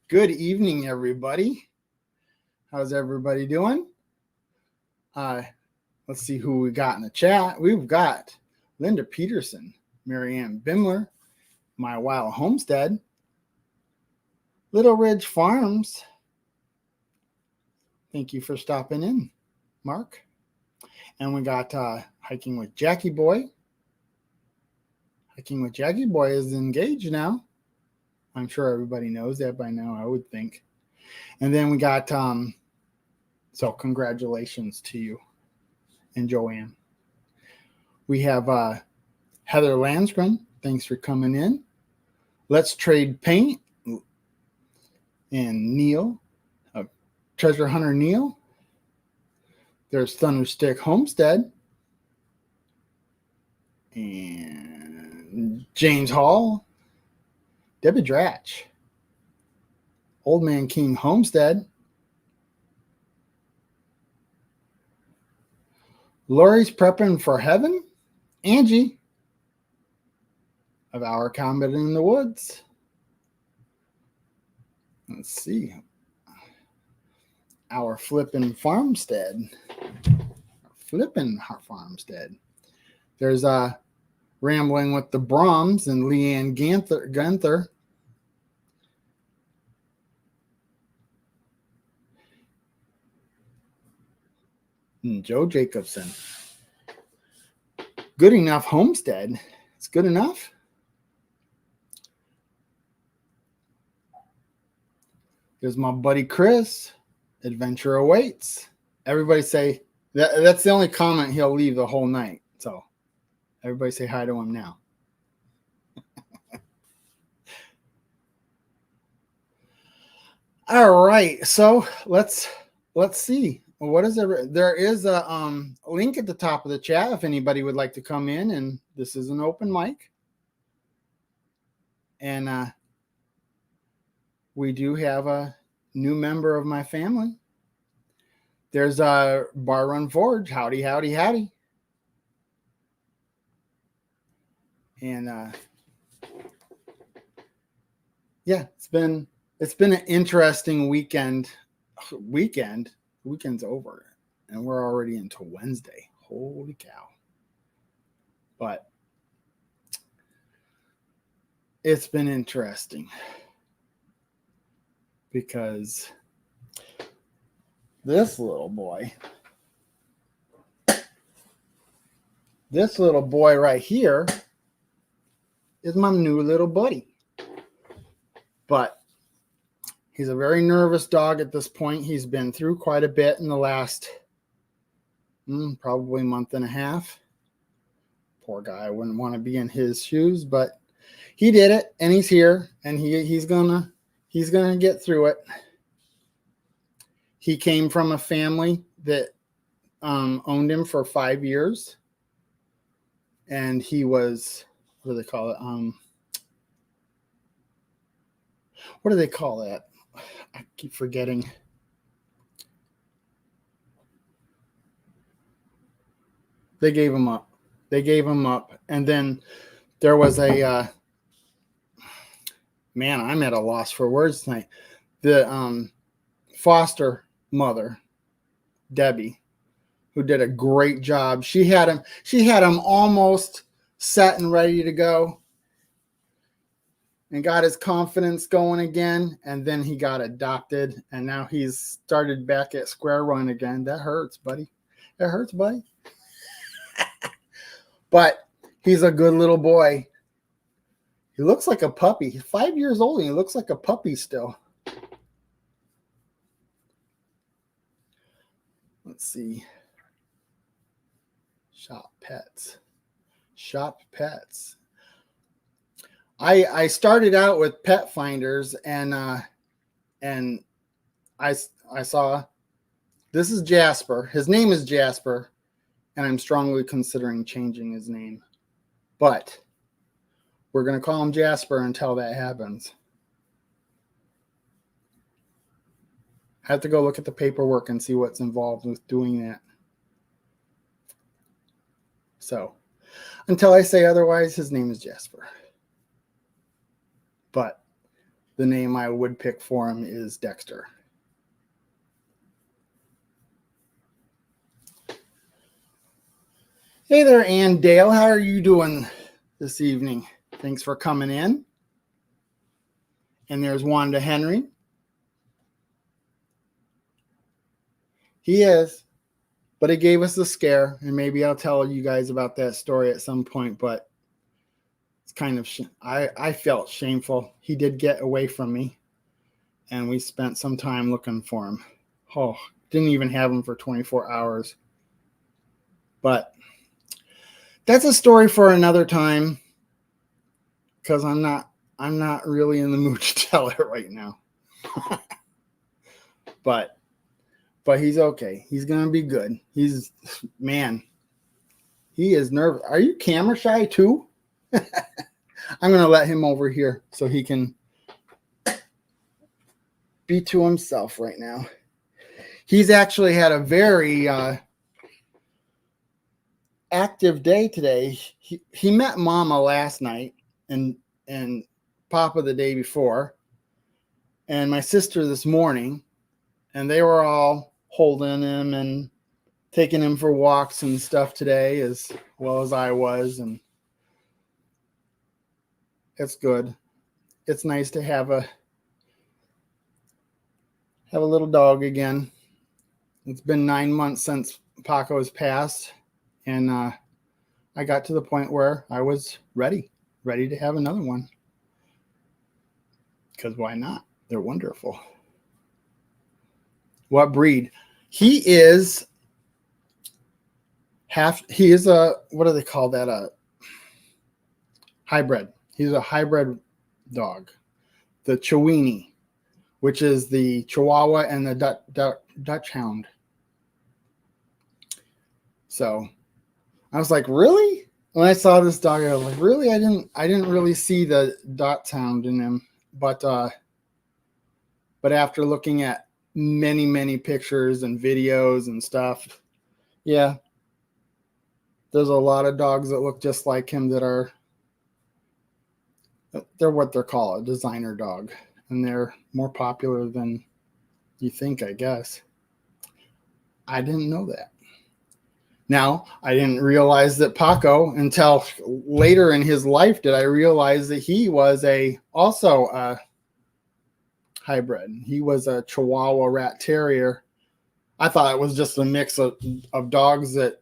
Good evening, everybody. How's everybody doing? Uh, let's see who we got in the chat. We've got Linda Peterson, Marianne Bimler, My Wild Homestead, Little Ridge Farms. Thank you for stopping in, Mark. And we got Hiking with Jackie Boy. Hiking with Jackie Boy is engaged now. I'm sure everybody knows that by now, I would think. And then we got, so congratulations to you and Joanne. We have Heather Landsgren. Thanks for coming in. Let's Trade Paint. And Neil, Treasure Hunter Neil. There's Thunderstick Homestead. And James Hall. Debbie Dratch. Old Man King Homestead. Lori's Prepping for Heaven. Angie of Our Combat in the Woods. Let's see. Our Flippin' Farmstead. Flippin' Farmstead. There's Rambling with the Brahms and Leanne Gunther. And Joe Jacobson. Good Enough Homestead. It's good enough. There's my buddy Chris. Adventure awaits. Everybody say that's the only comment he'll leave the whole night. So everybody say hi to him now. All right. So let's see. What is there is a link at the top of the chat if anybody would like to come in, and this is an open mic. And we do have a new member of my family. There's a Bar Run Forge. Howdy, howdy, howdy. And yeah, it's been an interesting weekend. Weekend's over, and we're already into Wednesday. Holy cow! But it's been interesting because this little boy right here is my new little buddy. But he's a very nervous dog at this point. He's been through quite a bit in the last probably month and a half. Poor guy. I wouldn't want to be in his shoes, but he did it, and he's here, and he's gonna get through it. He came from a family that owned him for 5 years, and he was, what do they call it? What do they call that? I keep forgetting. They gave him up. And then there was a man, I'm at a loss for words tonight. The foster mother, Debbie, who did a great job. She had him almost set and ready to go, and got his confidence going again, and then he got adopted, and now he's started back at square one again. That hurts, buddy. That hurts, buddy. But he's a good little boy. He looks like a puppy. He's 5 years old, and he looks like a puppy still. Let's see. Shop pets. I started out with Pet Finders, and I saw, this is Jasper. His name is Jasper, and I'm strongly considering changing his name. But we're going to call him Jasper until that happens. I have to go look at the paperwork and see what's involved with doing that. So until I say otherwise, his name is Jasper. But the name I would pick for him is Dexter. Hey there, Ann Dale. How are you doing this evening? Thanks for coming in. And there's Wanda Henry. He is, but it gave us a scare, and maybe I'll tell you guys about that story at some point, but it's kind of, I felt shameful. He did get away from me, and we spent some time looking for him. Oh, didn't even have him for 24 hours. But that's a story for another time, because I'm not really in the mood to tell it right now. But he's okay. He's gonna be good. He is nervous. Are you camera shy too? I'm gonna let him over here so he can be to himself right now. He's actually had a very active day today. He met Mama last night and Papa the day before, and my sister this morning, and they were all holding him and taking him for walks and stuff today, as well as I was, and it's good. It's nice to have a little dog again. It's been 9 months since Paco has passed, and I got to the point where I was ready to have another one. Because why not? They're wonderful. What breed? He is a, what do they call that? A hybrid. He's a hybrid dog. The Chiweenie, which is the Chihuahua and the Dutch Hound. So I was like, really? When I saw this dog, I was like, really? I didn't really see the Dutch Hound in him, but after looking at many pictures and videos and stuff, yeah, there's a lot of dogs that look just like him they're what they're called, a designer dog, and they're more popular than you think, I guess. I didn't know that. Now, I didn't realize that Paco, until later in his life, did I realize that he was also a hybrid. He was a Chihuahua Rat Terrier. I thought it was just a mix of dogs that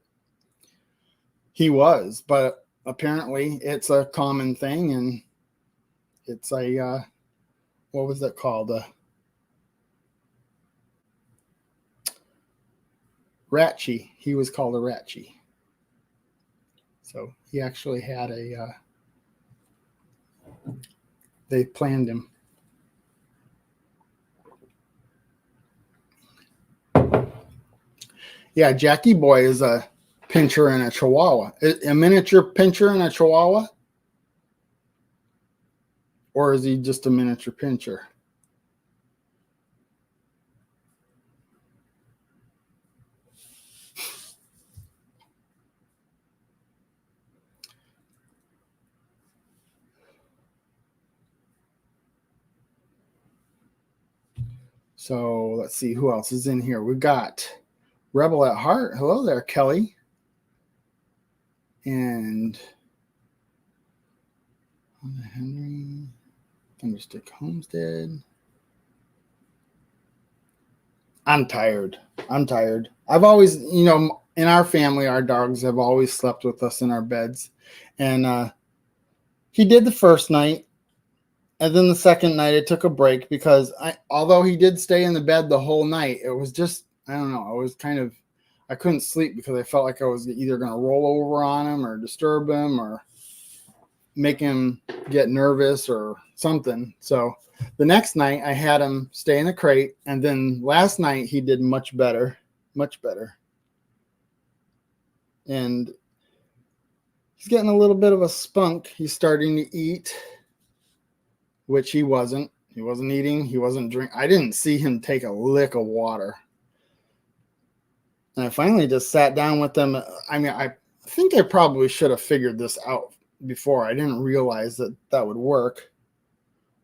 he was, but apparently it's a common thing, and it's a what was that called? A Ratchie. He was called a Ratchie. So he actually had they planned him. Yeah, Jackie Boy is a Pinscher and a Chihuahua. A miniature Pinscher and a Chihuahua? Or is he just a miniature Pinscher? So let's see who else is in here. We've got Rebel at Heart. Hello there, Kelly. And Henry. Thunderstick Homestead. I'm tired. I've always, in our family, our dogs have always slept with us in our beds. And he did the first night. And then the second night, it took a break because although he did stay in the bed the whole night, it was just, I don't know, I couldn't sleep because I felt like I was either going to roll over on him or disturb him or make him get nervous or something. So the next night I had him stay in the crate, and then last night he did much better. And he's getting a little bit of a spunk. He's starting to eat, which he wasn't. He wasn't eating. He wasn't drinking. I didn't see him take a lick of water. And I finally just sat down with them. I mean, I think I probably should have figured this out before. I didn't realize that would work.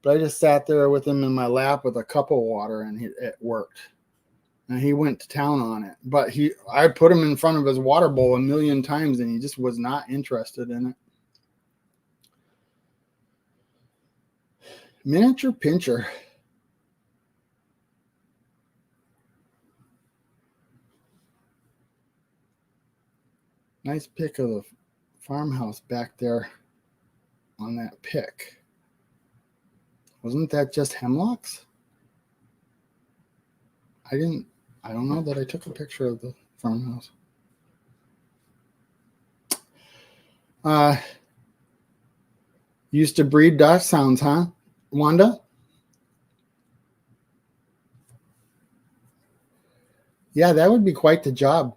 But I just sat there with him in my lap with a cup of water, and it worked. And he went to town on it. But I put him in front of his water bowl a million times, and he just was not interested in it. Miniature Pinscher. Nice pic of the farmhouse back there on that pic. Wasn't that just hemlocks? I don't know that I took a picture of the farmhouse. Used to breed dachshunds, huh, Wanda? Yeah, that would be quite the job.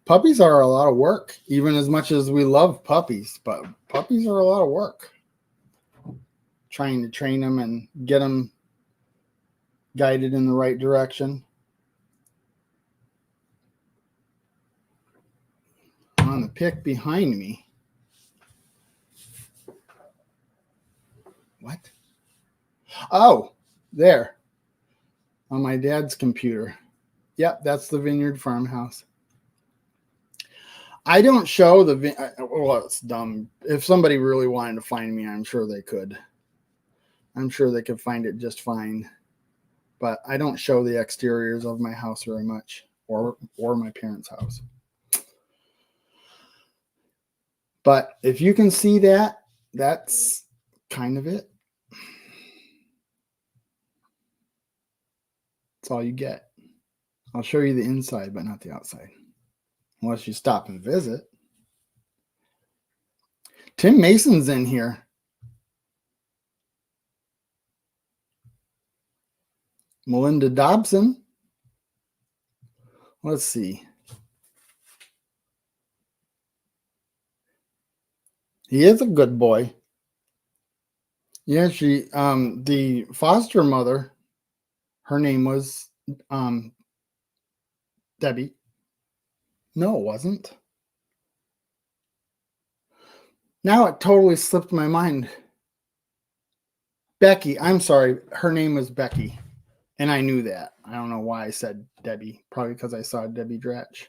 Puppies are a lot of work, even as much as we love puppies, but puppies are a lot of work. Trying to train them and get them guided in the right direction. On the pic behind me. What? Oh, there. On my dad's computer. Yep, that's the Vineyard Farmhouse. I don't show well, it's dumb. If somebody really wanted to find me, I'm sure they could. I'm sure they could find it just fine. But I don't show the exteriors of my house very much, or my parents' house. But if you can see that, that's kind of it. That's all you get. I'll show you the inside, but not the outside. Unless you stop and visit. Tim Mason's in here. Melinda Dobson. Let's see. He is a good boy. Yeah, the foster mother, her name was Debbie. No, it wasn't. Now it totally slipped my mind. Becky, I'm sorry. Her name was Becky. And I knew that. I don't know why I said Debbie. Probably because I saw Debbie Dratch.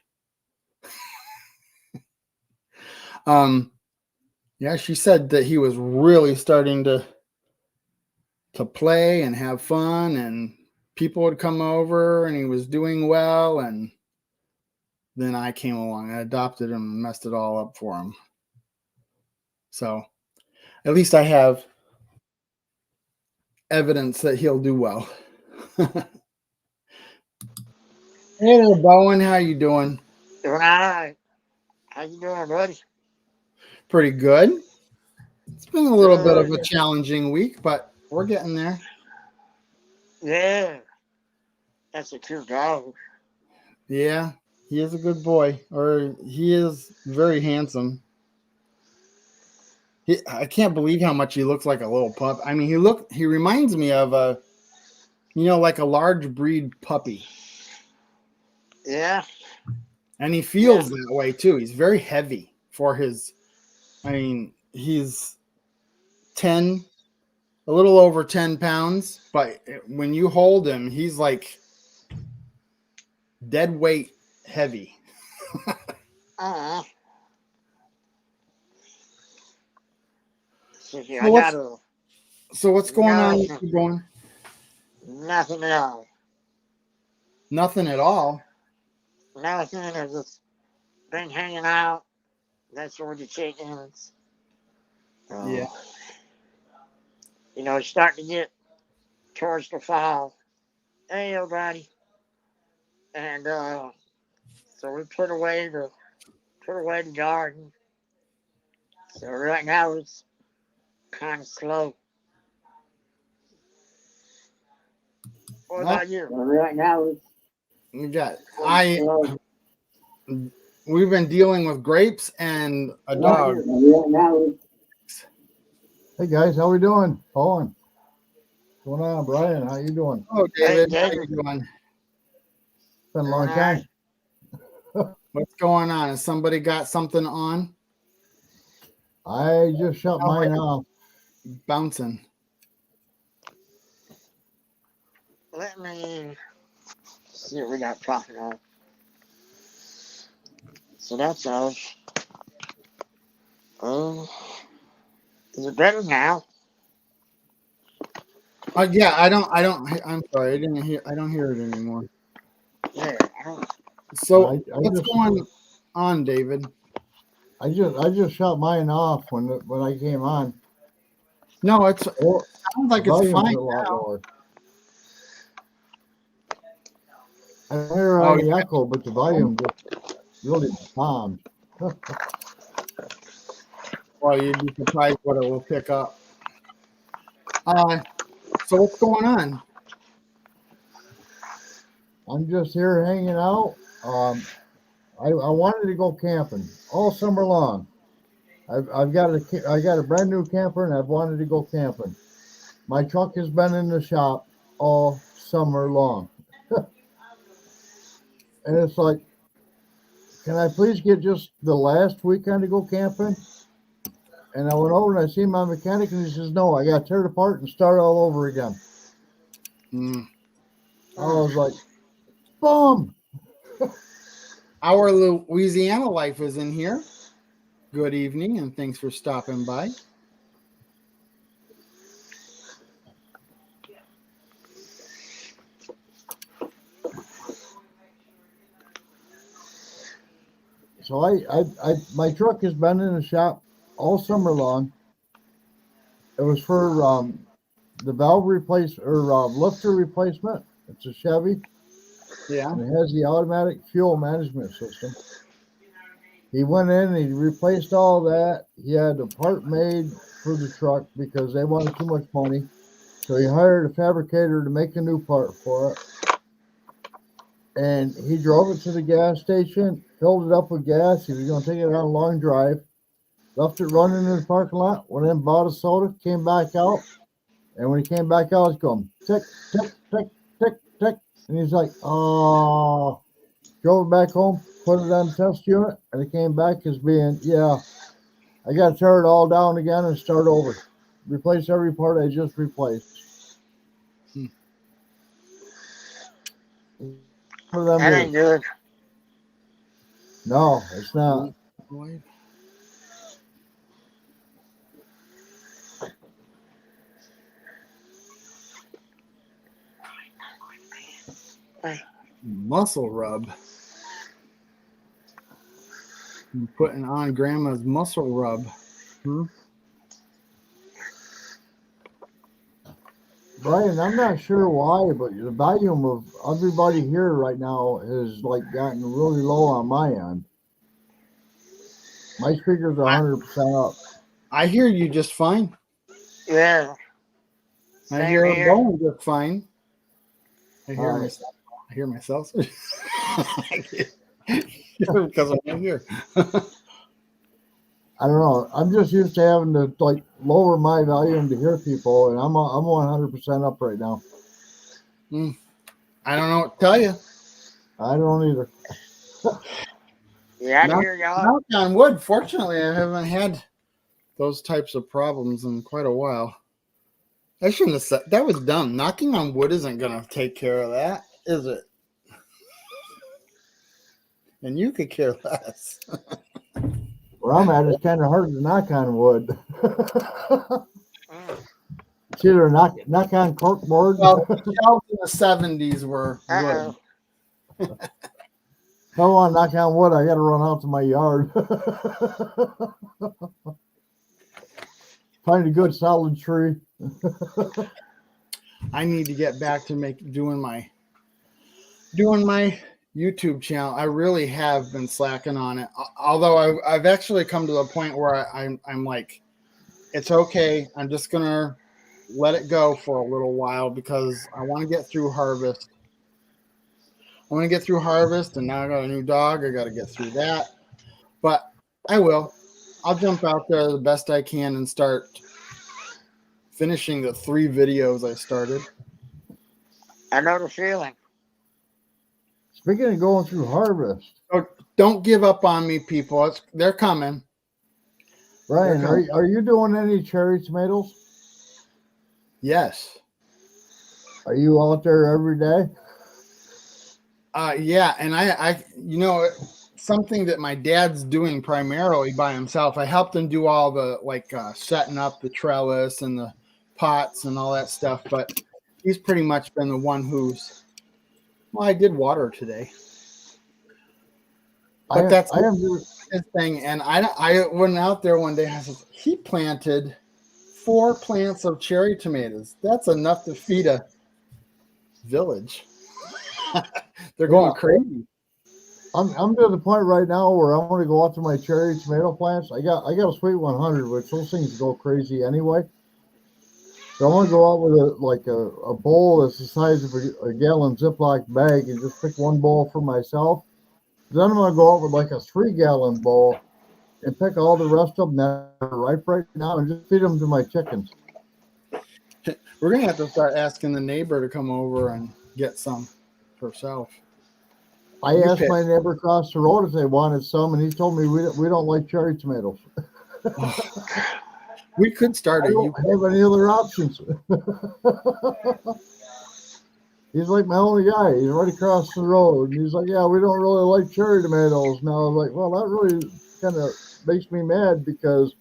Yeah, she said that he was really starting to play and have fun, and people would come over, and he was doing well, and then I came along. I adopted him and messed it all up for him. So at least I have evidence that he'll do well. Hey there, Bowen. How you doing? Doing all right. How you doing, buddy? Pretty good. It's been a little bit of a challenging week, but we're getting there. Yeah. That's a cute dog. Yeah, he is a good boy, or he is very handsome. I can't believe how much he looks like a little pup. I mean, he reminds me of like a large breed puppy. Yeah. And he feels that way too. He's very heavy for his, he's a little over 10 pounds, but when you hold him, he's like dead weight heavy. So what's going on with you going? Nothing at all. Nothing at all? Nothing. I've just been hanging out. That's where the chickens. Yeah. It's starting to get towards the fall. Hey, everybody. And so we put away the garden. So right now it's kind of slow. What about you? Right now we've been dealing with grapes and a dog. Hey guys, how we doing? Owen. What's going on, Brian? How you doing? Oh, David, how you doing? It's been a long time. What's going on? Has somebody got something on? I just shut mine off. Bouncing. let me see what we got talking on. So that's us. Is it better now? Yeah, I'm sorry. I don't hear it anymore. Yeah, I don't. So I what's just- going on, David? I just shut mine off when I came on. No, it Well, sounds like the it's volume's fine a lot now. lower. I don't hear Oh, any echo, but the volume just really bombed. Well, you'd be surprised what it will pick up. So what's going on? I'm just here hanging out. I wanted to go camping all summer long. I got a brand new camper and I've wanted to go camping. My truck has been in the shop all summer long. And it's like, can I please get just the last weekend to go camping? And I went over and I seen my mechanic and he says, no, I got to tear it apart and start all over again. Mm. I was like, boom. Our Louisiana life is in here. Good evening, and thanks for stopping by. So my truck has been in the shop all summer long. It was for the valve lifter replacement. It's a Chevy. Yeah. And it has the automatic fuel management system. He went in and he replaced all that. He had a part made for the truck because they wanted too much money. So he hired a fabricator to make a new part for it. And he drove it to the gas station, filled it up with gas. He was going to take it on a long drive. Left it running in the parking lot, went in, bought a soda, came back out. And when he came back out, it's going tick, tick, tick, tick, tick. And he's like, oh, drove it back home, put it on the test unit, and it came back as being, yeah, I got to tear it all down again and start over. Replace every part I just replaced. One of them That ain't good. No, it's not. Muscle rub. I'm putting on Grandma's muscle rub. Brian, I'm not sure why, but the volume of everybody here right now has like gotten really low on my end. My speaker's 100% up. I hear you just fine. Yeah. I Same hear it here. going just fine. I hear All right. myself. I hear myself. Because I'm not here. I don't know. I'm just used to having to like lower my volume to hear people, and I'm 100% up right now. I don't know what to tell you. I don't either. Yeah, I Knock- hear y'all. Knock on wood. Fortunately, I haven't had those types of problems in quite a while. I shouldn't have said that. Was dumb. Knocking on wood isn't going to take care of that, is it? And you could care less. Where I'm at, it's kind of hard to knock on wood. Mm. It's either knock on corkboard. Well, the shelves in the 70s were Uh-oh. wood. If I want to knock on wood, I got to run out to my yard. Find a good solid tree. I need to get back to doing my YouTube channel. I really have been slacking on it. Although I've actually come to the point where I'm like, it's okay. I'm just gonna let it go for a little while because I want to get through harvest. I want to get through harvest, and now I got a new dog. I got to get through that, but I will. I'll jump out there the best I can and start finishing the 3 videos I started. I know the feeling. Speaking of going through harvest, So don't give up on me, people. They're coming. Brian, are you doing any cherry tomatoes? Yes. Are you out there every day? Yeah, and I, something that my dad's doing primarily by himself. I helped him do all the setting up the trellis and the pots and all that stuff, but he's pretty much been the one who's. Well, I did water today, but that's I am. his thing. And I went out there one day. I said he planted 4 plants of cherry tomatoes. That's enough to feed a village. They're going crazy. I'm to the point right now where I want to go out to my cherry tomato plants. I got a sweet 100, which those things go crazy anyway. So I want to go out with a bowl that's the size of a gallon Ziploc bag and just pick one bowl for myself. Then I'm going to go out with like a 3-gallon bowl and pick all the rest of them that are ripe right now and just feed them to my chickens. We're going to have to start asking the neighbor to come over and get some herself. I asked my neighbor across the road if they wanted some, and he told me we don't like cherry tomatoes. We could start I don't have any other options. He's like my only guy. He's right across the road. And he's like, yeah, we don't really like cherry tomatoes. Now I was like, well, that really kind of makes me mad because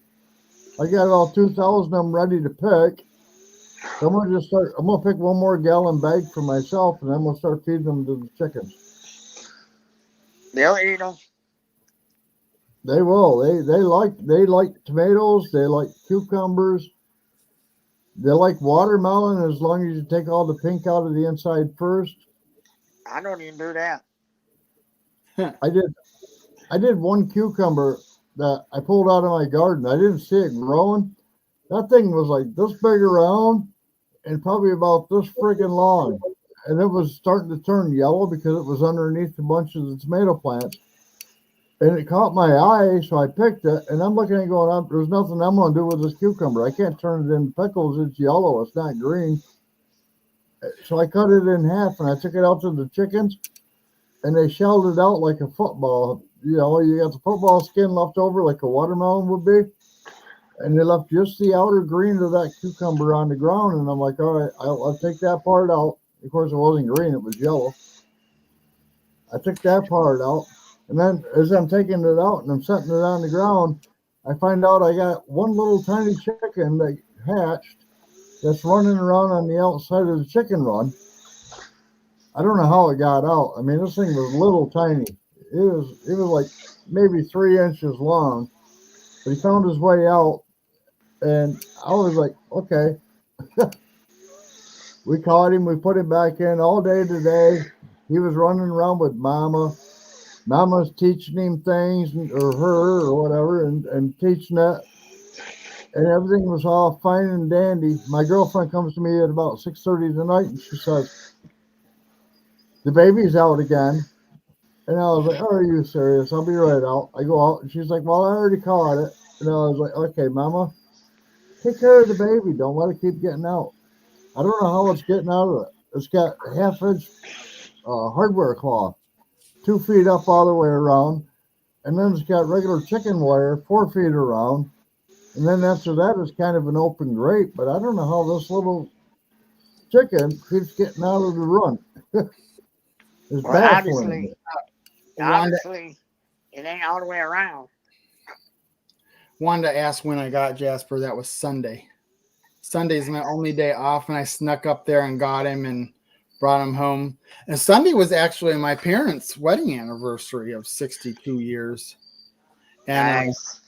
I got about 2,000 of them ready to pick. So I'm gonna pick one more gallon bag for myself, and I'm gonna start feeding them to the chickens. They'll eat them. They will. They like tomatoes. They like cucumbers. They like watermelon as long as you take all the pink out of the inside first. I don't even do that. I did one cucumber that I pulled out of my garden. I didn't see it growing. That thing was like this big around and probably about this friggin' long. And it was starting to turn yellow because it was underneath a bunch of the tomato plants. And it caught my eye, so I picked it. And I'm looking at it going, there's nothing I'm going to do with this cucumber. I can't turn it into pickles. It's yellow. It's not green. So I cut it in half, and I took it out to the chickens, and they shelled it out like a football. You know, you got the football skin left over like a watermelon would be. And they left just the outer green of that cucumber on the ground. And I'm like, all right, I'll take that part out. Of course, it wasn't green. It was yellow. I took that part out. And then as I'm taking it out and I'm setting it on the ground, I find out I got one little tiny chicken that hatched that's running around on the outside of the chicken run. I don't know how it got out. I mean, this thing was little tiny. It was like maybe 3 inches long. But he found his way out, and I was like, okay. We caught him. We put him back in all day today. He was running around with Mama. Mama's teaching him things, or her, or whatever, and teaching it. And everything was all fine and dandy. My girlfriend comes to me at about 6:30 tonight, and she says, the baby's out again. And I was like, oh, are you serious? I'll be right out. I go out, and she's like, well, I already caught it. And I was like, okay, Mama, take care of the baby. Don't let it keep getting out. I don't know how it's getting out of it. It's got a 1/2-inch hardware cloth, 2 feet up all the way around. And then it's got regular chicken wire, 4 feet around. And then after that, it's kind of an open grate. But I don't know how this little chicken keeps getting out of the run. It's Well, baffling. obviously, it ain't all the way around. Wanted to ask when I got Jasper. That was Sunday. Sunday's my only day off, and I snuck up there and got him and brought him home. And Sunday was actually my parents' wedding anniversary of 62 years. And Nice.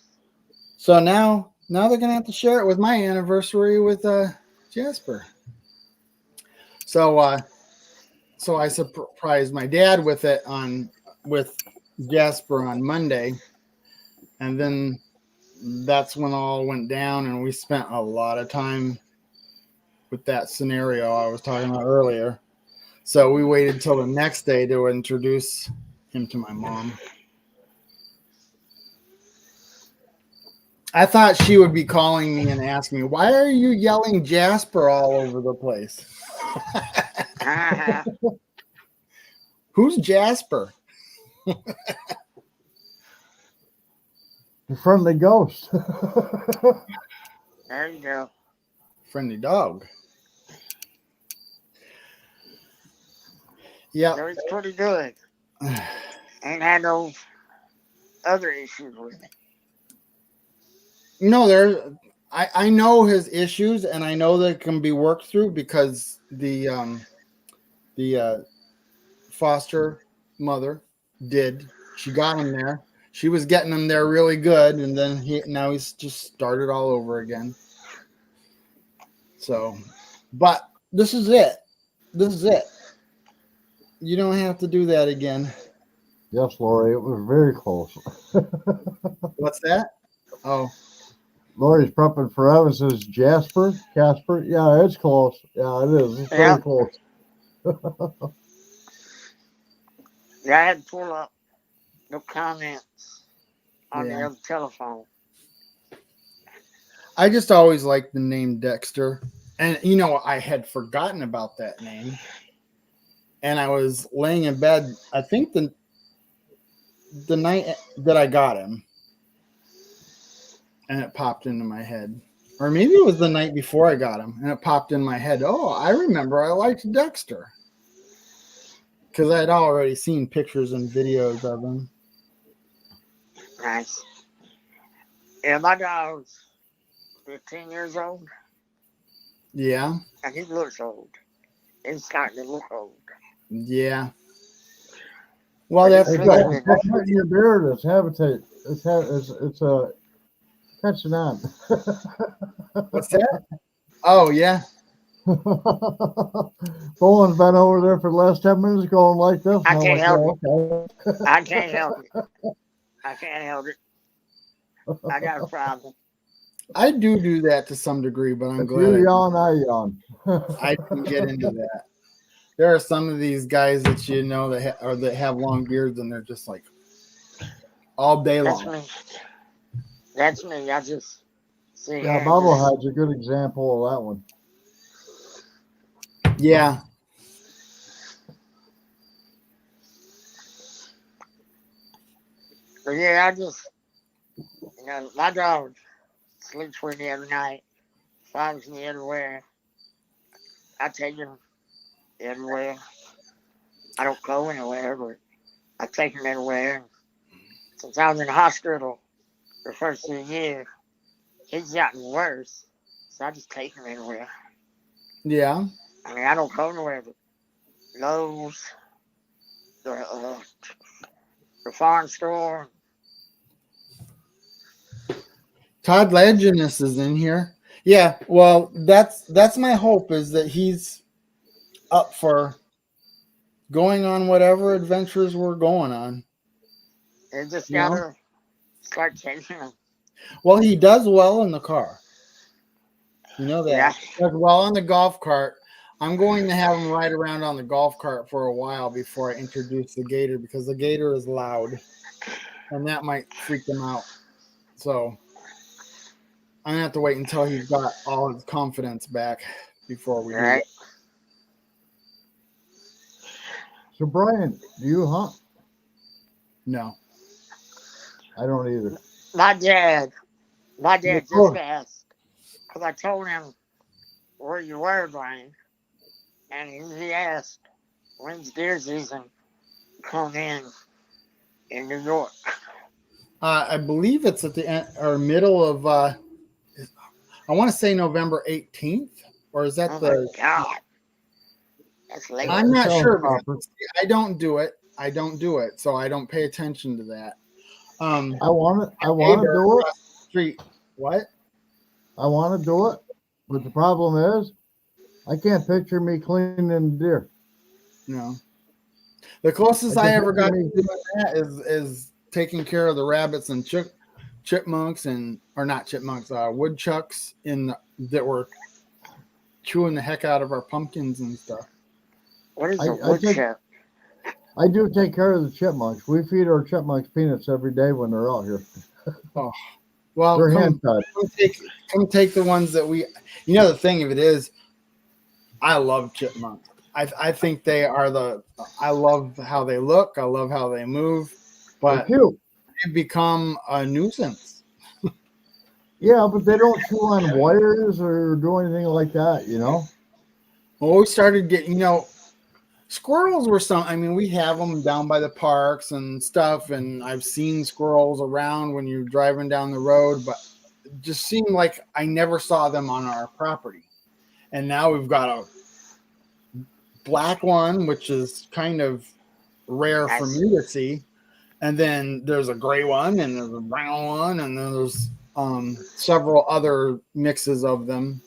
so now they're gonna have to share it with my anniversary with Jasper. So I surprised my dad with it with Jasper on Monday, and then that's when all went down, and we spent a lot of time with that scenario I was talking about earlier. So we waited till the next day to introduce him to my mom. I thought she would be calling me and asking me, why are you yelling Jasper all over the place? Who's Jasper? The friendly ghost. There you go. Friendly dog. Yeah. So he's pretty good. Ain't had no other issues with it. No, I know his issues, and I know that can be worked through because the foster mother she got him there. She was getting him there really good, and then now he's just started all over again. So, but this is it. This is it. You don't have to do that again. Yes, Lori, it was very close. What's that? Oh, Lori's prepping for Evans says Casper. Yeah, it's close. Yeah, it is. It's very Yeah. close. Yeah, I had to pull up the comments on Yeah. the other telephone. I just always liked the name Dexter. And, I had forgotten about that name. And I was laying in bed, I think the night that I got him. And it popped into my head. Or maybe it was the night before I got him. And it popped in my head. Oh, I remember I liked Dexter. Because I had already seen pictures and videos of him. Nice. Yeah, my dog's 15 years old, Yeah. and he looks old. He's starting to look old. Yeah. Well, But that's he's It's good. got in your beard. It's habitat. It's catching on. what's that? Oh, yeah. Bowen's been over there for the last 10 minutes going like this. I and I'm can't like, help yeah, okay. I can't help it. I can't help it. I got a problem. I do that to some degree, but I'm If glad you yawn, I yawn. I didn't get into that. There are some of these guys that that have long beards, and they're just like all day That's long. me. That's me. I just see Yeah, hair. Bobblehead's a good example of that one. Yeah. But yeah, I just, my dog sleeps with me every night, follows me everywhere. I take him everywhere. I don't go anywhere, but I take him everywhere. Since I was in the hospital the first 2 years, he's gotten worse. So I just take him everywhere. Yeah. I mean, I don't go anywhere but Lowe's, the farm store. Todd Leginus is in here. Yeah, well, that's my hope is that he's up for going on whatever adventures we're going on. They just You know? gotta start taking him. Well, he does well in the car. You know that. Yeah. He does well on the golf cart. I'm going to have him ride around on the golf cart for a while before I introduce the gator because the gator is loud and that might freak him out. So I'm gonna have to wait until he's got all his confidence back before we do Right. it. So, Brian, do you hunt? No. I don't either. My dad just course. asked, because I told him where you were, Brian, and he asked, when's deer season come in New York? I believe it's at the end or middle of I want to say November 18th, or is that Oh the my God. That's late. I'm not Sounds sure. proper. I don't do it, so I don't pay attention to that. I want to do neighbor it. across the street. What? I want to do it, but the problem is, I can't picture me cleaning deer. No. The closest I I can ever got to picture doing that is taking care of the rabbits and chipmunks or not chipmunks, woodchucks that were chewing the heck out of our pumpkins and stuff. What is I a think- woodchuck? I do take care of the chipmunks. We feed our chipmunks peanuts every day when they're out here. Well, They're come hand fed. take the ones that we. The thing of it is, I love chipmunks. I think they are I love how they look. I love how they move, They're but cute. they've become a nuisance. Yeah, but they don't chew on wires or do anything like that, Well, we started getting, Squirrels were some. I mean, we have them down by the parks and stuff, and I've seen squirrels around when you're driving down the road, but it just seemed like I never saw them on our property. And now we've got a black one, which is kind of rare for Nice. me to see. And then there's a gray one, and there's a brown one, and then there's several other mixes of them.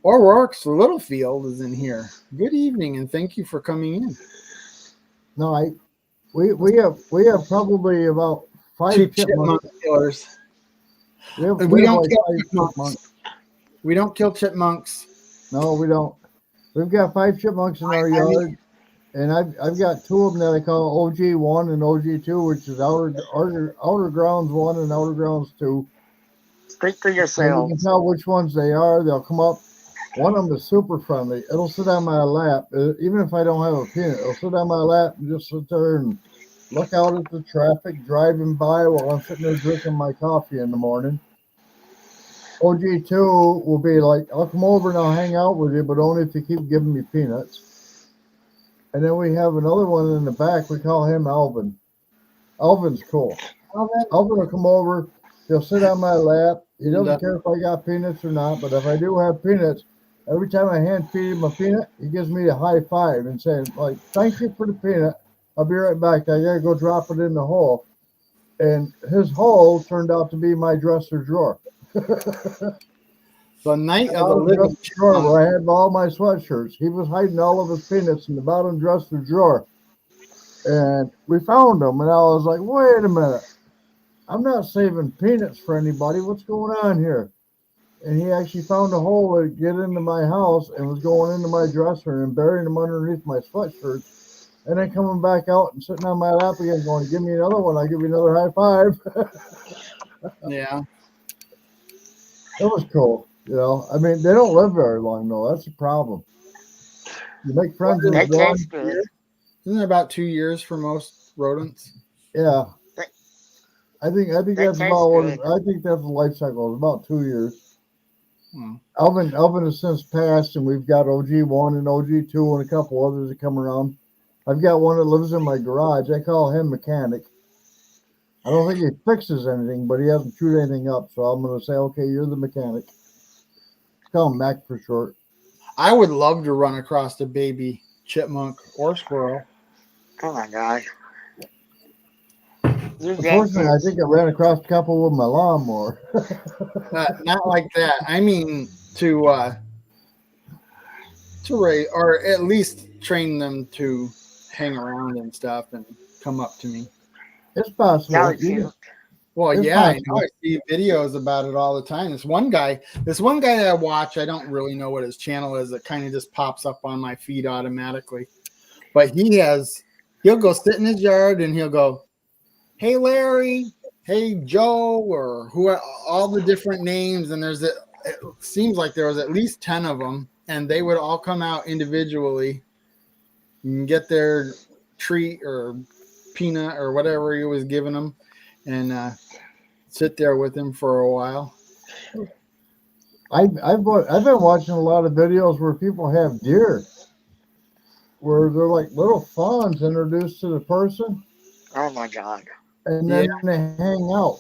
O'Rourke's Littlefield is in here. Good evening, and thank you for coming in. No, we have probably about 5 Two chipmunks. chipmunk killers. We have, We we have don't like kill 5 chipmunks. chipmunks. We don't kill chipmunks. No, we don't. We've got 5 chipmunks in our I mean- yard, and I've got 2 of them that I call OG1 and OG2, which is outer grounds 1 and outer grounds 2. Speak for And you yourself. can tell which ones they are. They'll come up. One of them is super friendly. It'll sit on my lap, even if I don't have a peanut. It'll sit on my lap and just sit there and look out at the traffic driving by while I'm sitting there drinking my coffee in the morning. OG2 will be like, I'll come over and I'll hang out with you, but only if you keep giving me peanuts. And then we have another one in the back. We call him Alvin. Alvin's cool. Alvin will come over. He'll sit on my lap. He doesn't care if I got peanuts or not, but if I do have peanuts, every time I hand feed him a peanut, he gives me a high five and saying, like, thank you for the peanut. I'll be right back. I gotta go drop it in the hole. And his hole turned out to be my dresser drawer. The night Out of the of the living dresser drawer chipmunk. where I had all my sweatshirts. He was hiding all of his peanuts in the bottom dresser drawer. And we found him, and I was like, wait a minute. I'm not saving peanuts for anybody. What's going on here? And he actually found a hole to get into my house and was going into my dresser and burying them underneath my sweatshirts. And then coming back out and sitting on my lap again going, give me another one. I'll give you another high five. Yeah. It was cool. You know, I mean, they don't live very long, though. That's the problem. You make friends in They the one. taste good. Isn't it about 2 years for most rodents? Yeah. I think They that's taste about what good. I think that's the life cycle. It's about 2 years. Hmm. Alvin has since passed, and we've got OG1 and OG2 and a couple others that come around. I've got one that lives in my garage. I call him Mechanic. I don't think he fixes anything, but he hasn't chewed anything up. So I'm going to say, okay, you're the mechanic. Call him Mac for short. I would love to run across a baby chipmunk or squirrel. Oh my God. You Unfortunately, I think I ran across a couple with my lawnmower. Not like that. I mean to raise, or at least train them to hang around and stuff and come up to me. It's possible. That was cute. Well, It's yeah, I possible. know. I see videos about it all the time. This one guy that I watch, I don't really know what his channel is. It kind of just pops up on my feed automatically. But he'll go sit in his yard and he'll go, hey, Larry, hey, Joe, or who, all the different names. And it seems like there was at least 10 of them, and they would all come out individually and get their treat or peanut or whatever he was giving them, and sit there with him for a while. I've been watching a lot of videos where people have deer, where they're like little fawns introduced to the person, Oh my God. and then they hang out.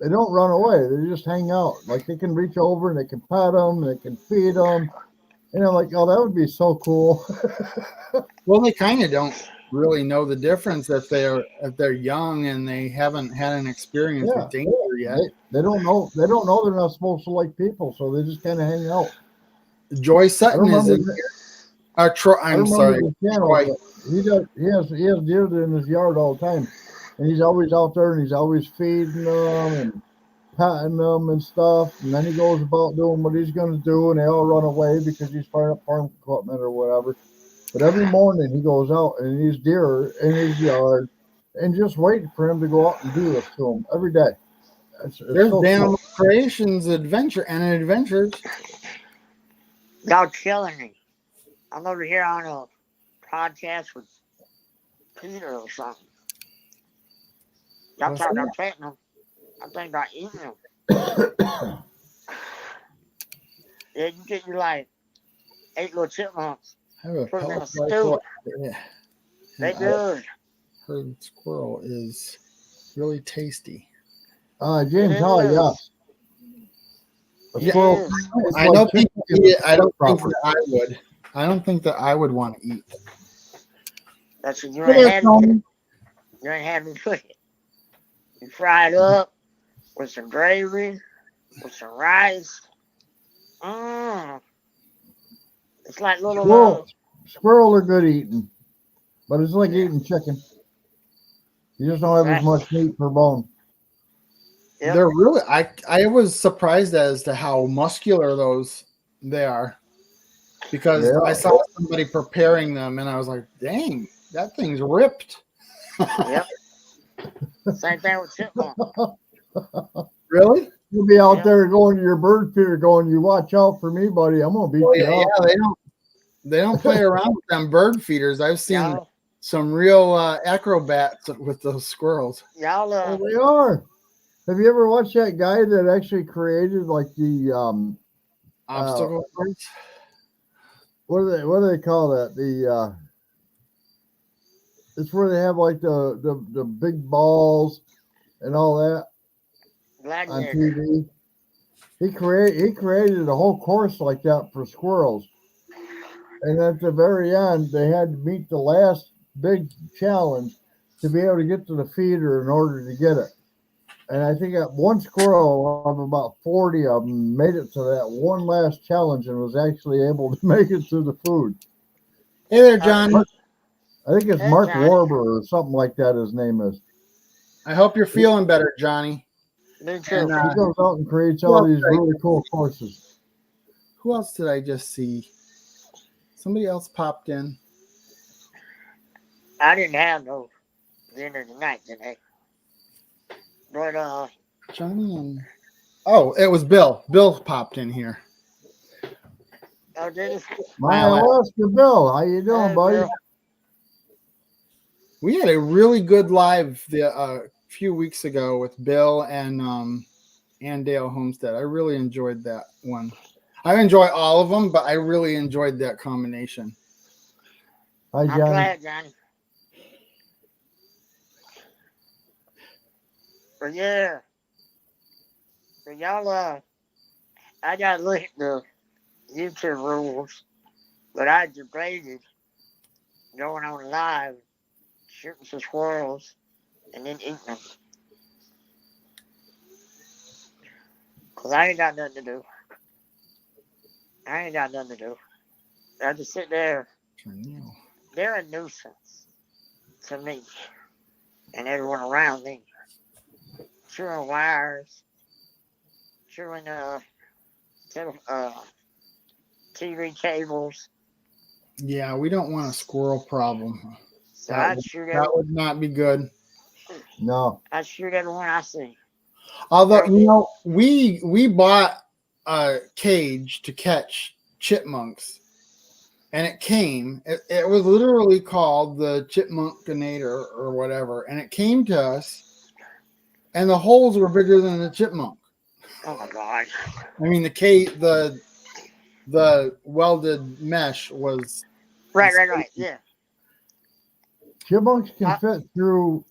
They don't run away. They just hang out. Like they can reach over and they can pet them, they can feed them. And I'm like, oh, that would be so cool. Well, they kind of don't really know the difference if they're young and they haven't had an experience Yeah. with danger yet. They don't know. They don't know they're not supposed to like people, so they just kind of hang out. Joy I Sutton is remember. in here. Troy, I I'm remember sorry. the channel, Troy. but he has deer in his yard all the time, and he's always out there and he's always feeding them and patting them and stuff. And then he goes about doing what he's going to do, and they all run away because he's firing up farm equipment or whatever. But every morning he goes out and he's deer in his yard and just waiting for him to go out and do this to him every day. It's There's so Animal cool. Creations Adventures. Y'all killing me. I'm over here on a podcast with Peter or something. Y'all What's talking that? about petting them. I'm thinking about eating them. Yeah, you get you like 8 little chipmunks. I have a Put 'em in a pellet stew. rifle. Yeah. They And I good. heard squirrel is really tasty. James, It how is. yes. A Yeah, squirrel It is. is I like know chicken people in eat it. I don't think proper. that I would. I don't think that I would want to eat. That's what you But ain't it's had me. You ain't had me cook it. You fry it up with some gravy, with some rice. Mmm. It's like little Squirrel are good eating, but it's like Yeah. eating chicken. You just don't have as much meat per bone. Yep. They're really. I was surprised as to how muscular they are, because Yeah. I saw somebody preparing them and I was like, dang, that thing's ripped. Yep. Same thing with chipmunk. Really? You'll be out Yeah. there going to your bird feeder going, you watch out for me, buddy. I'm gonna beat Oh, you yeah, up. they don't play around with them bird feeders. I've seen Y'all, some real acrobats with those squirrels. y'all, Oh, they are. Have you ever watched that guy that actually created like the Obstacle course. what do they call that? It's where they have like the big balls and all that on gladiator. TV. He created a whole course like that for squirrels. And at the very end, they had to meet the last big challenge to be able to get to the feeder in order to get it. And I think that one squirrel of about 40 of them made it to that one last challenge and was actually able to make it to the food. Hey there, John. I think it's Hey, Mark Johnny. Warber or something like that. His name is. I hope you're feeling better, Johnny. Me too. And, He goes out and creates all these really cool courses. who else did I just see? Somebody else popped in. I didn't have no dinner tonight today. But Johnny and it was Bill. Bill popped in here. oh, did it? My Alaska Bill, how you doing, Hey, buddy? Bill. We had a really good live a few weeks ago with Bill and Dale Homestead. I really enjoyed that one. I enjoy all of them, but I really enjoyed that combination. Hi, I'm Johnny. glad, Johnny. But yeah. But y'all, I gotta look at the YouTube rules, but I debated going on live, shooting some squirrels, and then eating them. Because I ain't got nothing to do. I just sit there. They're a nuisance to me and everyone around me. Chewing wires, chewing TV cables. Yeah, we don't want a squirrel problem. So I shoot That would not be good. No. I shoot everyone I see. Although, we bought a cage to catch chipmunks, and it came. It was literally called the Chipmunkinator or whatever, and it came to us, and the holes were bigger than the chipmunk. Oh my god! I mean, the welded mesh was Right. Yeah. Chipmunks can fit through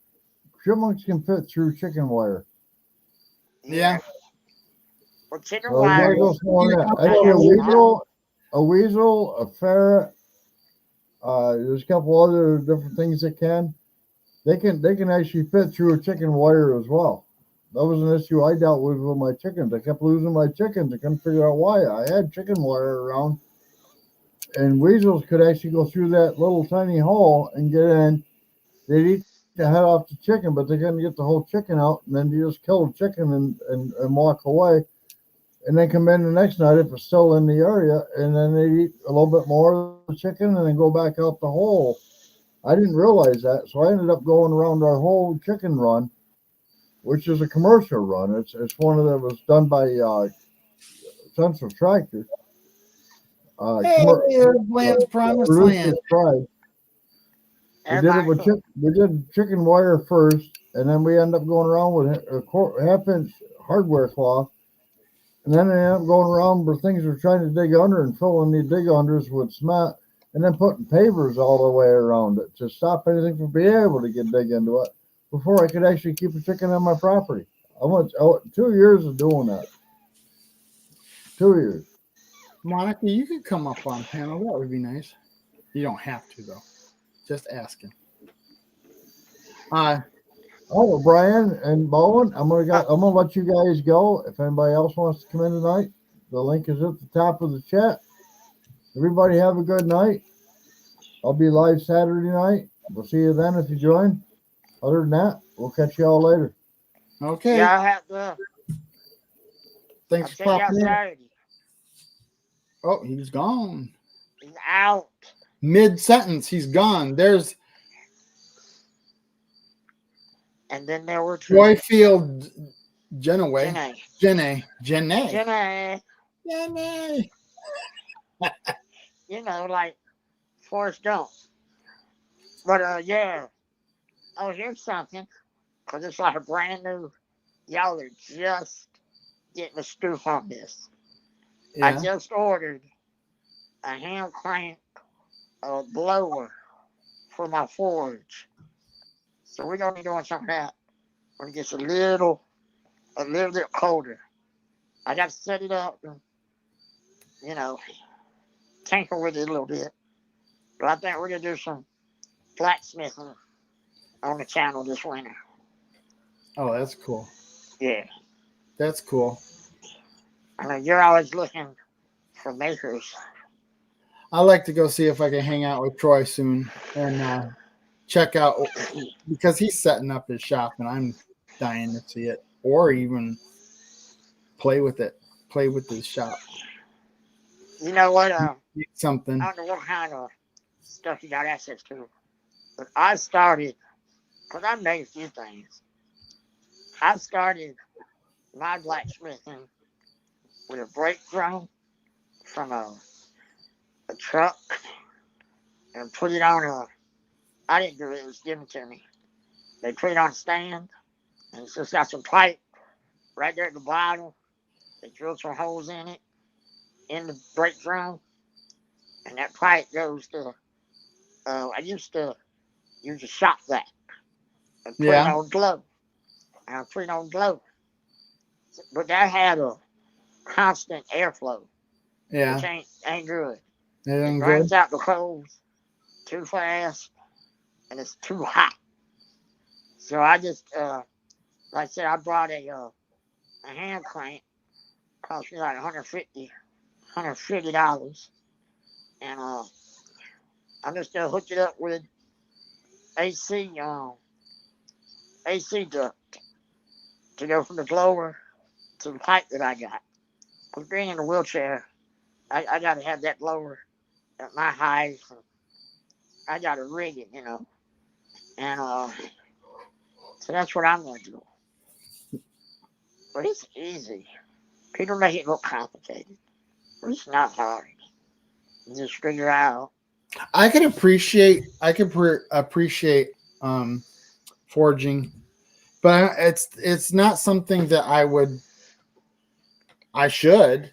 chicken wire. Yeah. Well, chicken So you gotta wire. go slow on that. Actually, a weasel, a ferret. There's a couple other different things that can. They can actually fit through a chicken wire as well. That was an issue I dealt with my chickens. I kept losing my chickens. I couldn't figure out why. I had chicken wire around, and weasels could actually go through that little tiny hole and get in. They'd eat the head off the chicken, but they couldn't get the whole chicken out. And then you just kill the chicken and walk away, and then come in the next night if it's still in the area, and then they eat a little bit more of the chicken and then go back out the hole. I didn't realize that, so I ended up going around our whole chicken run, which is a commercial run. It's one that was done by Central Tractor. Land's Promised Land. We did chicken wire first, and then we ended up going around with a half-inch hardware cloth, and then they ended up going around where things were trying to dig under and filling the dig unders with cement and then putting pavers all the way around it to stop anything from being able to dig into it before I could actually keep a chicken on my property. I went 2 years of doing that. 2 years. Monica, you could come up on panel. That would be nice. You don't have to though. Just asking. Oh, Brian and Bowen, I'm gonna let you guys go. If anybody else wants to come in tonight, the link is at the top of the chat. Everybody have a good night. I'll be live Saturday night. We'll see you then if you join. Other than that, we'll catch you all later. Okay. Yeah, I'll have to. Thanks I'll for check you out popping in. Saturday. Oh, he's gone. He's out. Mid sentence, he's gone. There's And then there were two. Joyfield Genaway. Jenny. Jenny. You know, like Forrest Gump. But yeah. Oh, here's something. Because it's like a brand new. Y'all are just getting a scoop on this. Yeah. I just ordered a hand crank blower for my forge. So we're going to be doing something like that when it gets a little bit colder. I got to set it up and, you know, tinker with it a little bit. But I think we're going to do some blacksmithing on the channel this winter. Oh, that's cool. Yeah. That's cool. I know you're always looking for makers. I'd like to go see if I can hang out with Troy soon and check out, because he's setting up his shop and I'm dying to see it, or even play with his shop. You know what? Something. I don't know what kind of stuff you got access to, but I started, because I made a few things. I started my blacksmithing with a brake drum from a truck and put it on I didn't do it, it was given to me. They put it on a stand and it's just got some pipe right there at the bottom. They drilled some holes in it, in the brake drum, and that pipe goes to, I used to use a shop vac and put it on glow. And I put it on glow. But that had a constant airflow. Yeah. Which ain't good. It burns out the coals too fast and it's too hot. So I just, like I said, I brought a hand crank. Cost me like $150. And I'm just going to hook it up with AC duct to go from the blower to the pipe that I got. Because being in a wheelchair, I got to have that blower at my height. I got to rig it, you know. And so that's what I'm going to do. But it's easy. People make it look complicated. But it's not hard. You just figure out. I can appreciate forging, but it's not something that I should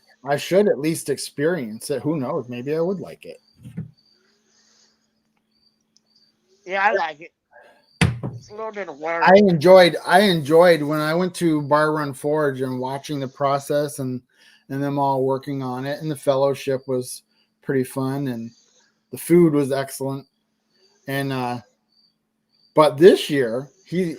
at least experience it. Who knows? Maybe I would like it. Yeah, I like it. It's a little bit of work. I enjoyed when I went to Bar Run Forge and watching the process and them all working on it, and the fellowship was pretty fun and the food was excellent. And but this year he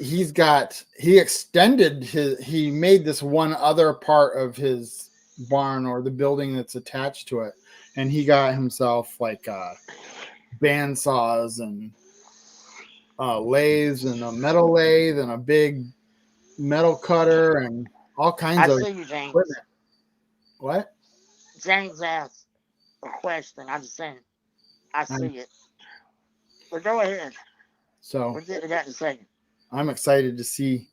made this one other part of his barn or the building that's attached to it, and he got himself like band saws and lathes and a metal lathe and a big metal cutter and all kinds of see you, James. equipment. What? James asked a question. I'm just saying, I see it. But go ahead. So we'll get to that in a second. I'm excited to see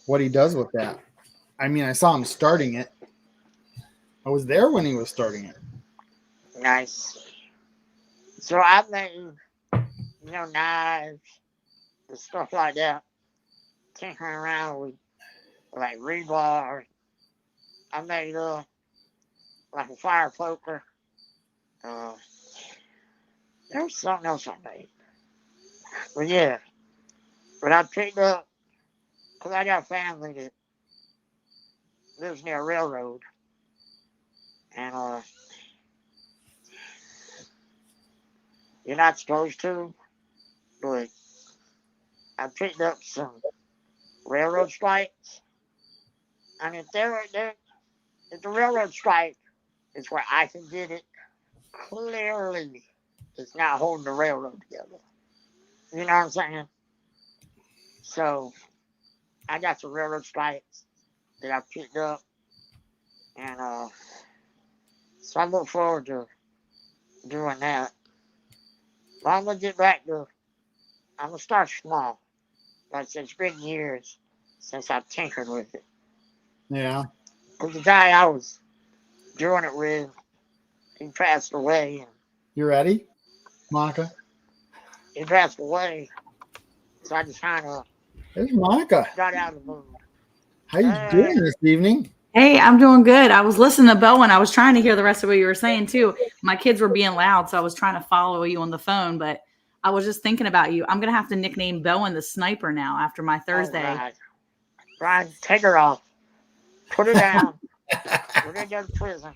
what he does with that. I mean, I saw him starting it. I was there when he was starting it. Nice. So I made, knives and stuff like that. Tinkering around with like rebar. I made like a fire poker. There was something else I made. But yeah, but I picked up, because I got family that lives near a railroad. And you're not supposed to, but I picked up some railroad spikes. And if if the railroad spike is where I can get it, clearly it's not holding the railroad together. You know what I'm saying? So I got some railroad spikes that I picked up, and so I look forward to doing that. But I'm gonna get back to. I'm gonna start small. Like I said, it's been years since I've tinkered with it. Yeah. Because the guy I was doing it with, he passed away, and You ready, Monica? he passed away. So I just kind of There's Monica. got out of the mood. How you doing this evening? Hey, I'm doing good. I was listening to Bowen. I was trying to hear the rest of what you were saying too. My kids were being loud, so I was trying to follow you on the phone, but I was just thinking about you. I'm going to have to nickname Bowen the sniper now after my Thursday. Oh, Brian, take her off. Put her down. We're going to go to prison.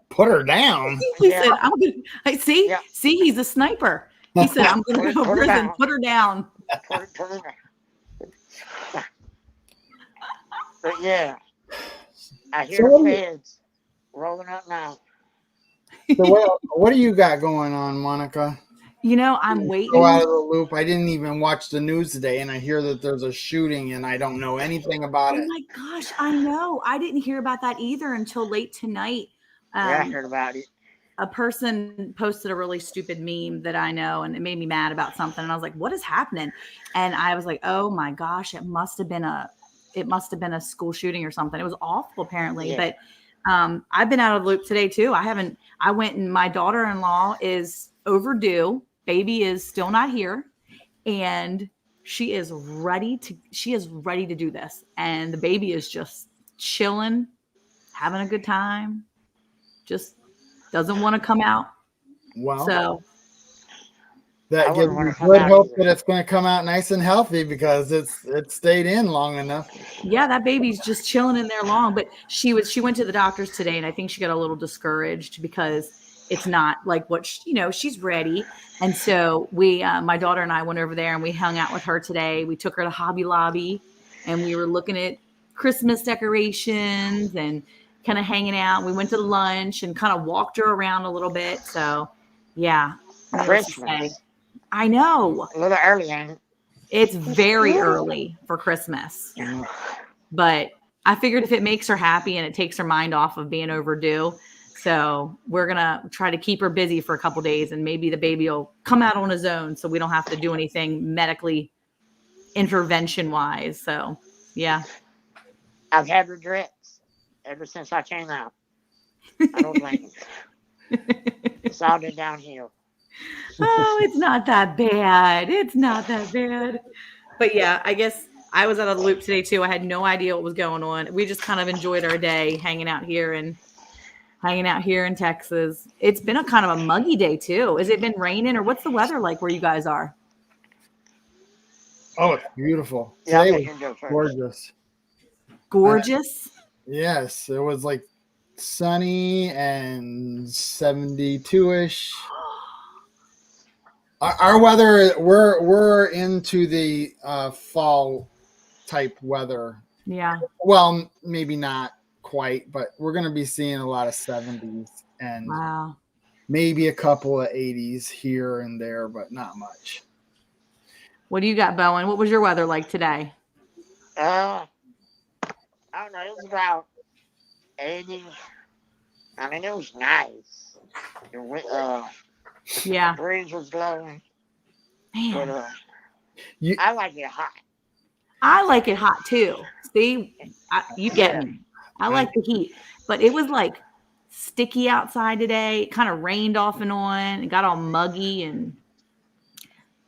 Put her down. He Yeah. said, I'm going to see, Yeah. see, he's a sniper. He said, I'm going to go to Put her prison. down. Put her down. Put her down. But yeah, I hear So the feds rolling up now. So what do you got going on, Monica? You know, I'm waiting. Go out of the loop. I didn't even watch the news today, and I hear that there's a shooting, and I don't know anything about Oh it. my gosh, I know. I didn't hear about that either until late tonight. Yeah, I heard about it. A person posted a really stupid meme that I know, and it made me mad about something. And I was like, what is happening? And I was like, oh my gosh, it must have been a school shooting or something. It was awful apparently. Yeah. But I've been out of the loop today too. I went and my daughter-in-law is overdue. Baby is still not here. And she is ready to do this. And the baby is just chilling, having a good time. Just doesn't want to come out. Well, So that I gives wouldn't me wanna come good out hope either. that it's going to come out nice and healthy because it stayed in long enough. yeah, that baby's just chilling in there long. But she went to the doctor's today, and I think she got a little discouraged because it's not like what she's ready. And so my daughter and I went over there and we hung out with her today. We took her to Hobby Lobby and we were looking at Christmas decorations and kind of hanging out. We went to lunch and kind of walked her around a little bit. So yeah. needless to say. Christmas. I know. A little early, ain't it? It's very early for Christmas. But I figured if it makes her happy and it takes her mind off of being overdue. So we're going to try to keep her busy for a couple days and maybe the baby will come out on his own so we don't have to do anything medically intervention wise. So yeah. I've had regrets ever since I came out. I don't blame you. It's all been downhill. Oh, it's not that bad. It's not that bad. But yeah, I guess I was out of the loop today too. I had no idea what was going on. We just kind of enjoyed our day hanging out here in Texas. It's been a kind of a muggy day too. Has it been raining or what's the weather like where you guys are? Oh, it's beautiful. Yeah, I'll Today let was you go first. gorgeous. Gorgeous. Yes, it was like sunny and 72-ish. Our weather, we're into the fall type weather. Yeah. Well, maybe not quite, but we're going to be seeing a lot of 70s and Wow. maybe a couple of 80s here and there, but not much. What do you got, Bowen? What was your weather like today? I don't know. It was about 80. I mean, it was nice. The Yeah. breeze was blowing. But Man, I like it hot. I like it hot too. See, you get me. I like the heat, but it was like sticky outside today. It kind of rained off and on. It got all muggy, and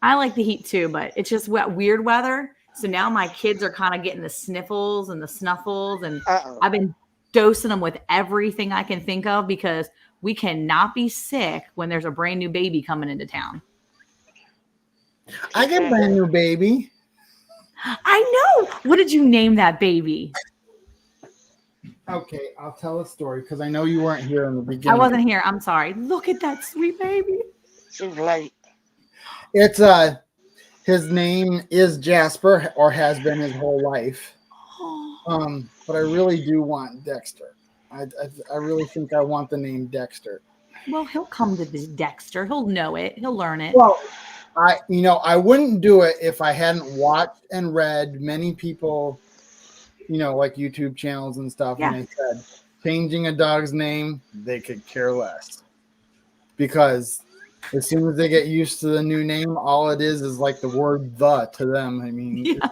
I like the heat too, but it's just weird weather. So now my kids are kind of getting the sniffles and the snuffles, and Uh-oh. I've been dosing them with everything I can think of because we cannot be sick when there's a brand new baby coming into town. I got a brand new baby. I know. What did you name that baby? Okay, I'll tell a story because I know you weren't here in the beginning. I wasn't here. I'm sorry. Look at that sweet baby. She's late. It's his name is Jasper, or has been his whole life. But I really do want Dexter. I really think I want the name Dexter. Well, he'll come to this Dexter. He'll know it. He'll learn it. Well, I wouldn't do it if I hadn't watched and read many people, like YouTube channels and stuff. Yeah. And they said changing a dog's name, they could care less, because as soon as they get used to the new name, all it is like the word "the" to them. I mean, Yeah.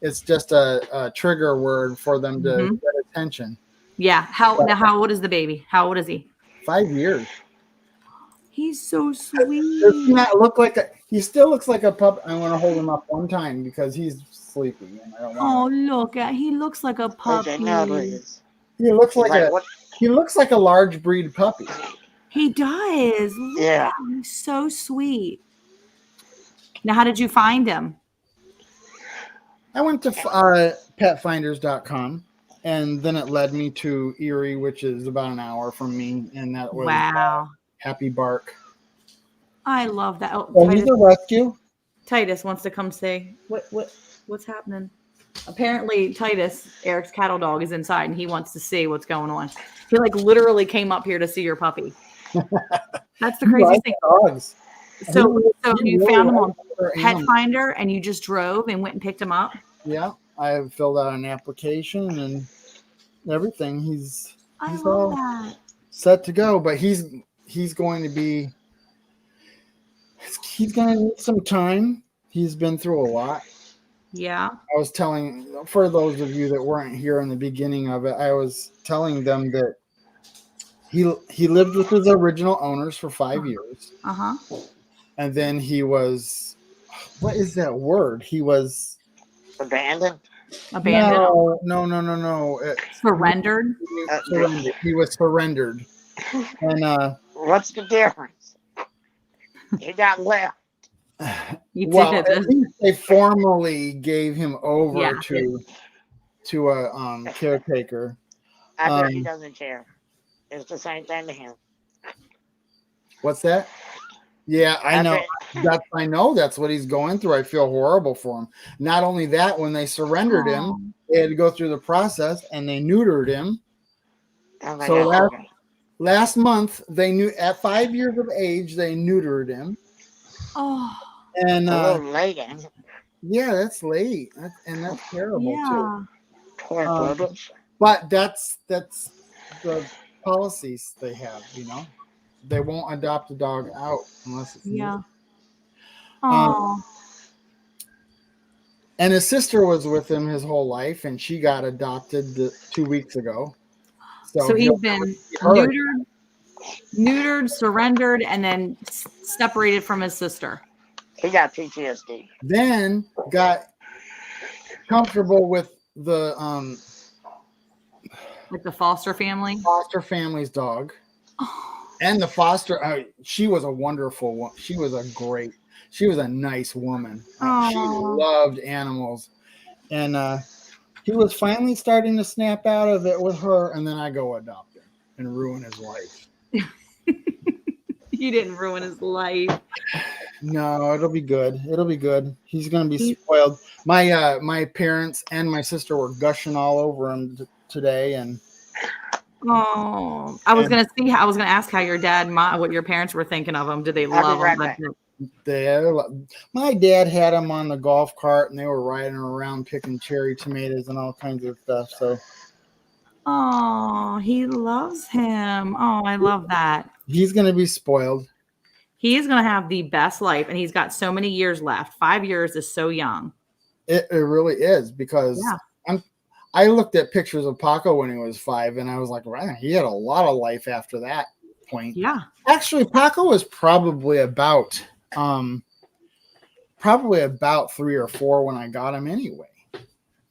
it's just a trigger word for them to get attention. Yeah. How old is the baby? How old is he? 5 years. He's so Does sweet. he not look like he still looks like a pup? I want to hold him up one time because he's sleepy and I don't Oh, want he looks like a Okay, now it puppy. is. He looks like Like, what? he looks like a large breed puppy. He does. Look Yeah. at him. He's so sweet. Now, how did you find him? I went to petfinders.com, and then it led me to Erie, which is about an hour from me, and that was Wow. Happy Bark. I love that. Oh, Oh, he's a rescue. Titus wants to come say what's happening. Apparently, Titus, Eric's cattle dog, is inside and he wants to see what's going on. He literally came up here to see your puppy. That's the He craziest likes thing. dogs. So He you really found him on likes other Pet animals. Finder and you just drove and went and picked him up. Yeah, I filled out an application and everything. He's I all love that. set to go, but he's going to be he's going to need some time. He's been through a lot. Yeah. I was telling, for those of you that weren't here in the beginning of it, I was telling them that he lived with his original owners for 5 years, Uh-huh. and then he was, what is that word? He was Abandoned. Abandoned. No. Surrendered. Surrendered. He was surrendered, and What's the difference? He got left. You well, did at it. least they formally gave him over Yeah. to a caretaker. I bet he Um, doesn't care. It's the same thing to him. What's that? Yeah, I know. I know that's what he's going through. I feel horrible for him. Not only that, when they surrendered him, they had to go through the process and they neutered him. Oh my So God. last month they knew at 5 years of age they neutered him. Oh, And A little late, ain't it? yeah, that's late, and that's terrible too. yeah. Poor Um, babies. But that's the policies they have. They won't adopt a dog out unless it's Yeah. neutered. Oh. And his sister was with him his whole life, and she got adopted 2 weeks ago. So he's been neutered, surrendered, and then separated from his sister. He got PTSD. Then got comfortable with the Like the foster family. foster family's dog, and the foster. She was a wonderful one. She was a nice woman. She Aw. loved animals, and he was finally starting to snap out of it with her, and then I go adopt him and ruin his life. You didn't ruin his life. No, it'll be good. It'll be good. He's gonna be spoiled. My parents and my sister were gushing all over him today, and Oh, I was gonna ask how your dad, what your parents were thinking of him. Did they I'll be love right him? back. my dad had him on the golf cart, and they were riding around picking cherry tomatoes and all kinds of stuff. So Oh, he loves him. Oh, I love that. he's gonna be spoiled. He is gonna have the best life, and he's got so many years left. 5 years is so young. It really is, because I looked at pictures of Paco when he was 5, and I was like, wow, he had a lot of life after that point. Yeah. Actually, Paco was probably about 3 or 4 when I got him anyway.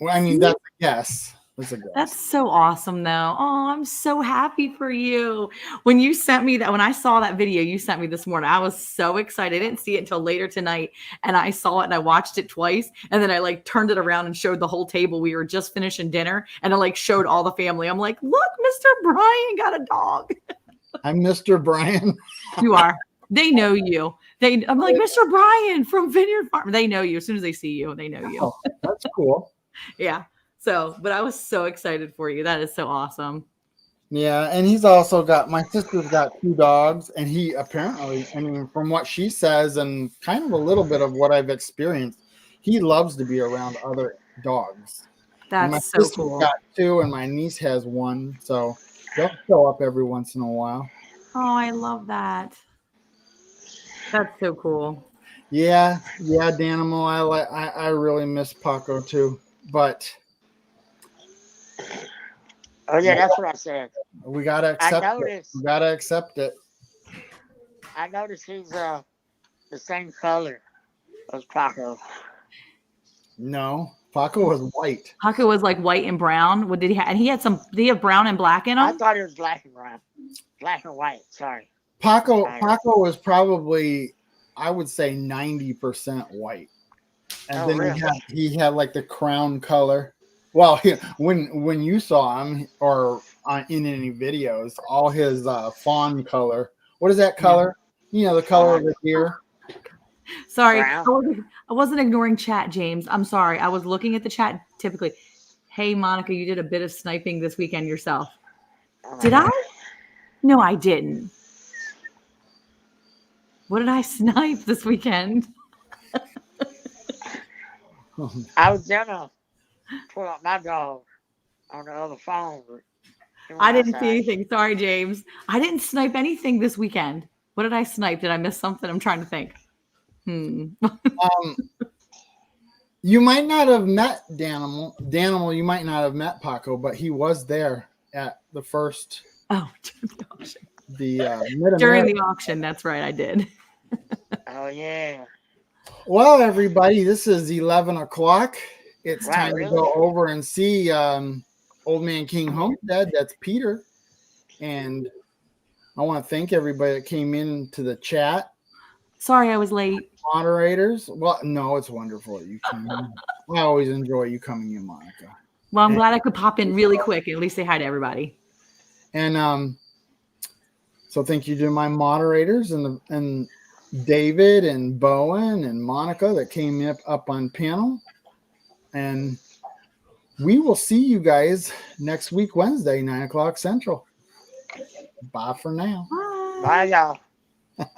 Well, I mean, that's a guess. It's a girl. That's so awesome, though. Oh, I'm so happy for you. When you sent me that, when I saw that video you sent me this morning, I was so excited. I didn't see it until later tonight, and I saw it and I watched it twice, and then I like turned it around and showed the whole table. We were just finishing dinner, and I like showed all the family. I'm like, look, Mr. Brian got a dog. I'm Mr. Brian. You are. They know you. I'm like, Mr. Brian from Vineyard Farm. They know you as soon as they see you. They know you. Oh, that's cool. Yeah. So, but I was so excited for you. That is so awesome. Yeah, and he's also got, my sister's got 2 dogs, and he apparently, I mean, from what she says and kind of a little bit of what I've experienced, he loves to be around other dogs. And my That's so sister's cool. got 2, and my niece has 1, so they'll show up every once in a while. Oh, I love that. That's so cool. Yeah, Danimal, I really miss Paco too, but Oh yeah, that's what I said. we gotta accept it. We gotta accept it. I noticed he's the same color as Paco. No, Paco was white. Paco was like white and brown. What did he have? And he had some. Did he have brown and black in I him? thought it was black and brown, black and white. Sorry. Paco was probably, I would say, 90% white, and then really? he had like the crown color. Well, when you saw him or in any videos, all his fawn color. What is that color? You know, the color of the deer. Sorry, Brown. I wasn't ignoring chat, James. I'm sorry. I was looking at the chat. Typically, hey Monica, you did a bit of sniping this weekend yourself. Did I? No, I didn't. What did I snipe this weekend? I was gonna pull up my dog on the other phone, but he went I didn't see outside. anything. Sorry, James. I didn't snipe anything this weekend. What did I snipe? Did I miss something? I'm trying to think. You might not have met Danimal. Danimal, you might not have met Paco, but he was there at the first Oh, during the auction. Mid-America. During the auction, that's right. I did. Oh yeah. Well, everybody, this is 11 o'clock. It's Wow, time really? to go over and see Old Man King Homestead. That's Peter. And I want to thank everybody that came in to the chat. Sorry, I was late. Moderators. Well, no, it's wonderful that you came in. I always enjoy you coming in, Monica. Well, I'm glad I could pop in really quick and at least say hi to everybody. And so thank you to my moderators and David and Bowen and Monica that came up on panel. And we will see you guys next week, Wednesday, 9 o'clock Central. Bye for now. Bye. Bye y'all.